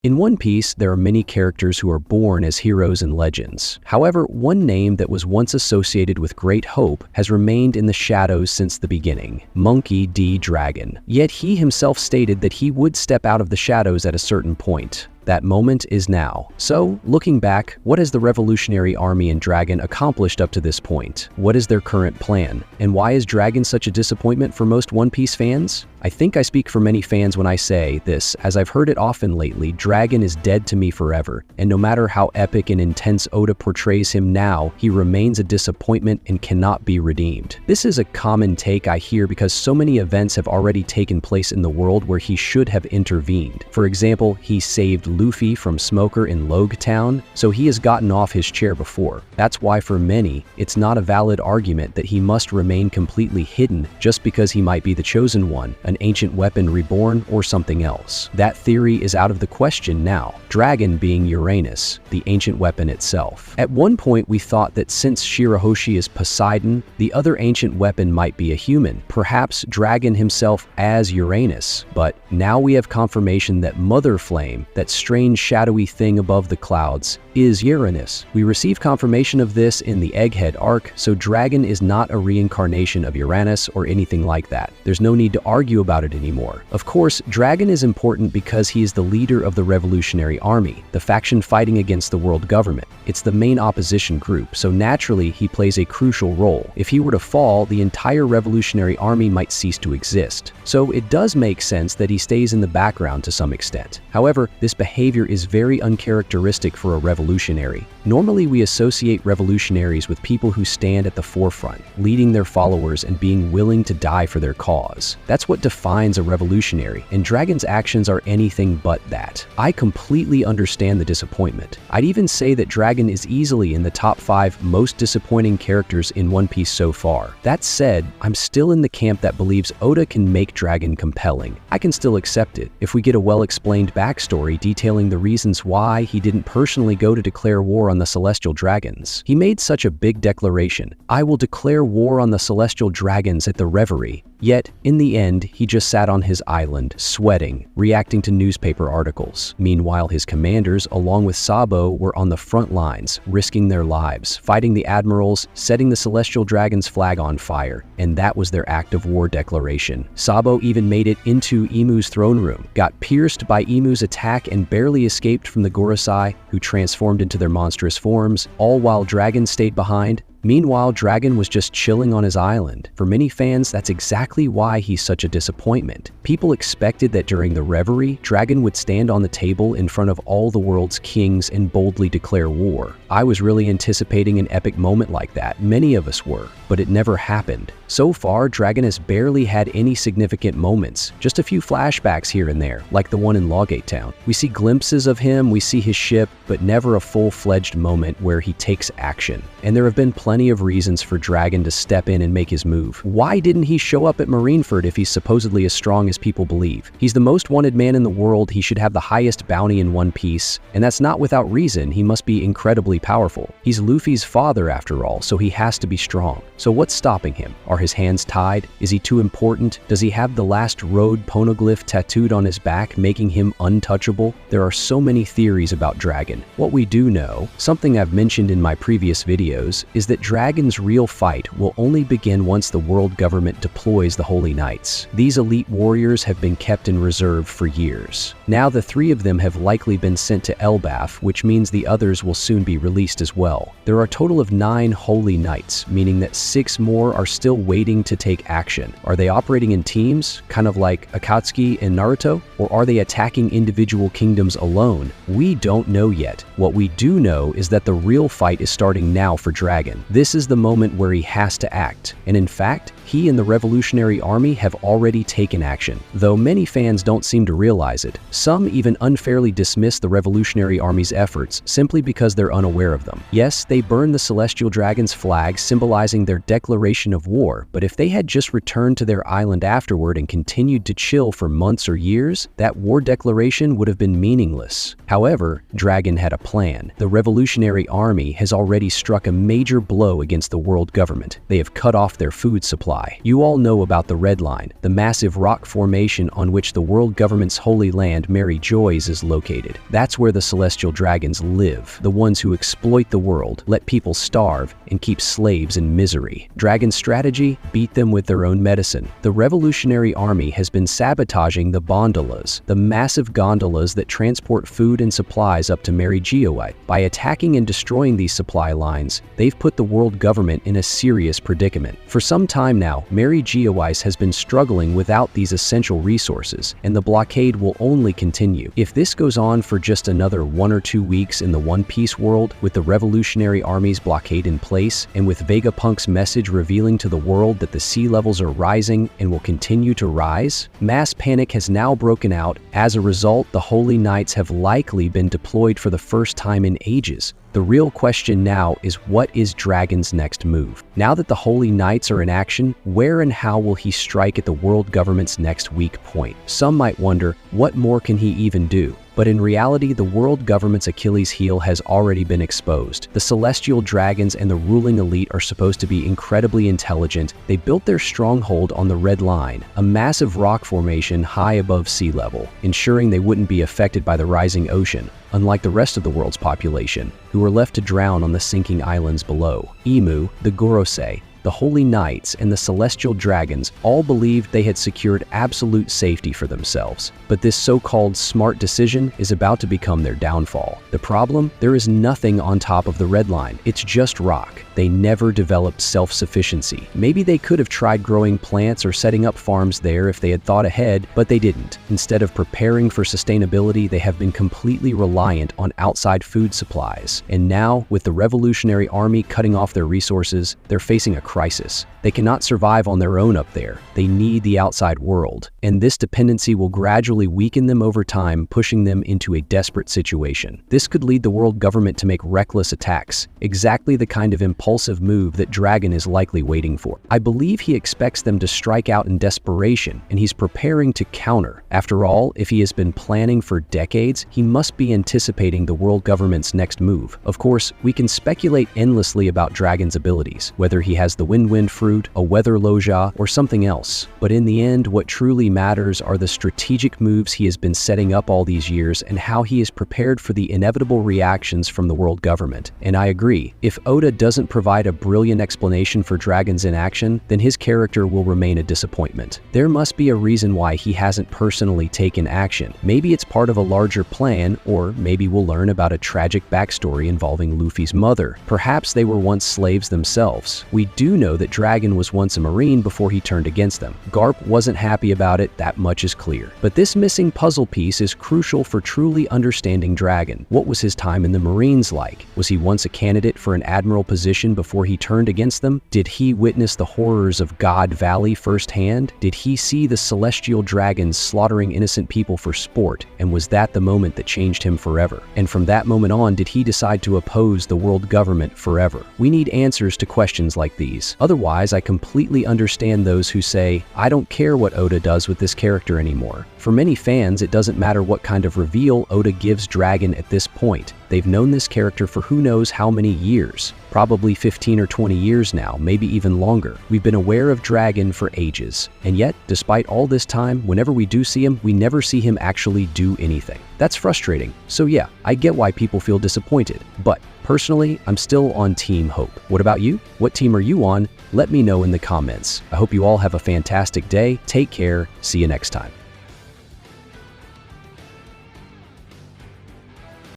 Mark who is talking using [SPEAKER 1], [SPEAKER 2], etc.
[SPEAKER 1] In One Piece, there are many characters who are born as heroes and legends. However, one name that was once associated with great hope has remained in the shadows since the beginning: Monkey D. Dragon. Yet he himself stated that he would step out of the shadows at a certain point. That moment is now. So, looking back, what has the Revolutionary Army and Dragon accomplished up to this point? What is their current plan? And why is Dragon such a disappointment for most One Piece fans? I think I speak for many fans when I say this, as I've heard it often lately: Dragon is dead to me forever, and no matter how epic and intense Oda portrays him now, he remains a disappointment and cannot be redeemed. This is a common take I hear because so many events have already taken place in the world where he should have intervened. For example, he saved Luffy from Smoker in Loguetown, so he has gotten off his chair before. That's why for many, it's not a valid argument that he must remain completely hidden just because he might be the chosen one, an ancient weapon reborn, or something else. That theory is out of the question now, Dragon being Uranus, the ancient weapon itself. At one point we thought that since Shirahoshi is Poseidon, the other ancient weapon might be a human, perhaps Dragon himself as Uranus. But now we have confirmation that Mother Flame, that strange shadowy thing above the clouds, is Uranus. We receive confirmation of this in the Egghead arc, so Dragon is not a reincarnation of Uranus or anything like that. There's no need to argue about it anymore. Of course, Dragon is important because he is the leader of the Revolutionary Army, the faction fighting against the world government. It's the main opposition group, so naturally he plays a crucial role. If he were to fall, the entire Revolutionary Army might cease to exist. So it does make sense that he stays in the background to some extent. However, this behavior is very uncharacteristic for a revolutionary. Normally we associate revolutionaries with people who stand at the forefront, leading their followers and being willing to die for their cause. That's what defines a revolutionary, and Dragon's actions are anything but that. I completely understand the disappointment. I'd even say that Dragon is easily in the top 5 most disappointing characters in One Piece so far. That said, I'm still in the camp that believes Oda can make Dragon compelling. I can still accept it if we get a well-explained backstory detailing the reasons why he didn't personally go to declare war on the Celestial Dragons. He made such a big declaration: "I will declare war on the Celestial Dragons at the Reverie." Yet, in the end, he just sat on his island, sweating, reacting to newspaper articles. Meanwhile, his commanders, along with Sabo, were on the front lines, risking their lives, fighting the admirals, setting the Celestial Dragon's flag on fire, and that was their act of war declaration. Sabo even made it into Imu's throne room, got pierced by Imu's attack, and barely escaped from the Gorosei, who transformed into their monstrous forms, all while Dragon stayed behind. Meanwhile, Dragon was just chilling on his island. For many fans, that's exactly why he's such a disappointment. People expected that during the Reverie, Dragon would stand on the table in front of all the world's kings and boldly declare war. I was really anticipating an epic moment like that, many of us were, but it never happened. So far, Dragon has barely had any significant moments, just a few flashbacks here and there, like the one in Loguetown. We see glimpses of him, we see his ship, but never a full-fledged moment where he takes action. And there have been plenty of reasons for Dragon to step in and make his move. Why didn't he show up at Marineford if he's supposedly as strong as people believe? He's the most wanted man in the world, he should have the highest bounty in One Piece, and that's not without reason. He must be incredibly powerful. He's Luffy's father after all, so he has to be strong. So what's stopping him? Are his hands tied? Is he too important? Does he have the last road poneglyph tattooed on his back, making him untouchable? There are so many theories about Dragon. What we do know, something I've mentioned in my previous videos, is that Dragon's real fight will only begin once the world government deploys the Holy Knights. These elite warriors have been kept in reserve for years. Now the 3 of them have likely been sent to Elbaf, which means the others will soon be released as well. There are a total of 9 Holy Knights, meaning that 6 more are still waiting to take action. Are they operating in teams, kind of like Akatsuki and Naruto? Or are they attacking individual kingdoms alone? We don't know yet. What we do know is that the real fight is starting now for Dragon. This is the moment where he has to act, and in fact, he and the Revolutionary Army have already taken action. Though many fans don't seem to realize it, some even unfairly dismiss the Revolutionary Army's efforts simply because they're unaware of them. Yes, they burned the Celestial Dragon's flag, symbolizing their declaration of war, but if they had just returned to their island afterward and continued to chill for months or years, that war declaration would have been meaningless. However, Dragon had a plan. The Revolutionary Army has already struck a major blow against the world government. They have cut off their food supply. You all know about the Red Line, the massive rock formation on which the world government's Holy Land land Mary Joy's is located. That's where the celestial dragons live, the ones who exploit the world, let people starve, and keep slaves in misery. Dragon's strategy? Beat them with their own medicine. The Revolutionary Army has been sabotaging the gondolas, the massive gondolas that transport food and supplies up to Mary Joy. By attacking and destroying these supply lines, they've put the world government in a serious predicament. For some time now, Mary Joy has been struggling without these essential resources, and the blockade will only continue. If this goes on for just another 1 or 2 weeks in the One Piece world, with the Revolutionary Army's blockade in place, and with Vegapunk's message revealing to the world that the sea levels are rising and will continue to rise, mass panic has now broken out. As a result, the Holy Knights have likely been deployed for the first time in ages. The real question now is, what is Dragon's next move? Now that the Holy Knights are in action, where and how will he strike at the world government's next weak point? Some might wonder, what more can he even do? But in reality, the world government's Achilles heel has already been exposed. The celestial dragons and the ruling elite are supposed to be incredibly intelligent. They built their stronghold on the Red Line, a massive rock formation high above sea level, ensuring they wouldn't be affected by the rising ocean, unlike the rest of the world's population, who were left to drown on the sinking islands below. Imu, the Gorosei, the Holy Knights, and the Celestial Dragons all believed they had secured absolute safety for themselves. But this so-called smart decision is about to become their downfall. The problem? There is nothing on top of the Red Line. It's just rock. They never developed self-sufficiency. Maybe they could have tried growing plants or setting up farms there if they had thought ahead, but they didn't. Instead of preparing for sustainability, they have been completely reliant on outside food supplies. And now, with the Revolutionary Army cutting off their resources, they're facing a crisis. They cannot survive on their own up there. They need the outside world. And this dependency will gradually weaken them over time, pushing them into a desperate situation. This could lead the world government to make reckless attacks, exactly the kind of impulsive move that Dragon is likely waiting for. I believe he expects them to strike out in desperation, and he's preparing to counter. After all, if he has been planning for decades, he must be anticipating the world government's next move. Of course, we can speculate endlessly about Dragon's abilities, whether he has the wind fruit, a weather loja, or something else. But in the end, what truly matters are the strategic moves he has been setting up all these years and how he is prepared for the inevitable reactions from the world government. And I agree, if Oda doesn't provide a brilliant explanation for Dragon's inaction, then his character will remain a disappointment. There must be a reason why he hasn't personally taken action. Maybe it's part of a larger plan, or maybe we'll learn about a tragic backstory involving Luffy's mother. Perhaps they were once slaves themselves. We do know that Dragon was once a Marine before he turned against them. Garp wasn't happy about it, that much is clear. But this missing puzzle piece is crucial for truly understanding Dragon. What was his time in the Marines like? Was he once a candidate for an admiral position before he turned against them? Did he witness the horrors of God Valley firsthand? Did he see the celestial dragons slaughtering innocent people for sport? And was that the moment that changed him forever? And from that moment on, did he decide to oppose the world government forever? We need answers to questions like these. Otherwise, I completely understand those who say, I don't care what Oda does with this character anymore. For many fans, it doesn't matter what kind of reveal Oda gives Dragon at this point. They've known this character for who knows how many years. Probably 15 or 20 years now, maybe even longer. We've been aware of Dragon for ages. And yet, despite all this time, whenever we do see him, we never see him actually do anything. That's frustrating. So yeah, I get why people feel disappointed. But personally, I'm still on Team Hope. What about you? What team are you on? Let me know in the comments. I hope you all have a fantastic day. Take care. See you next time.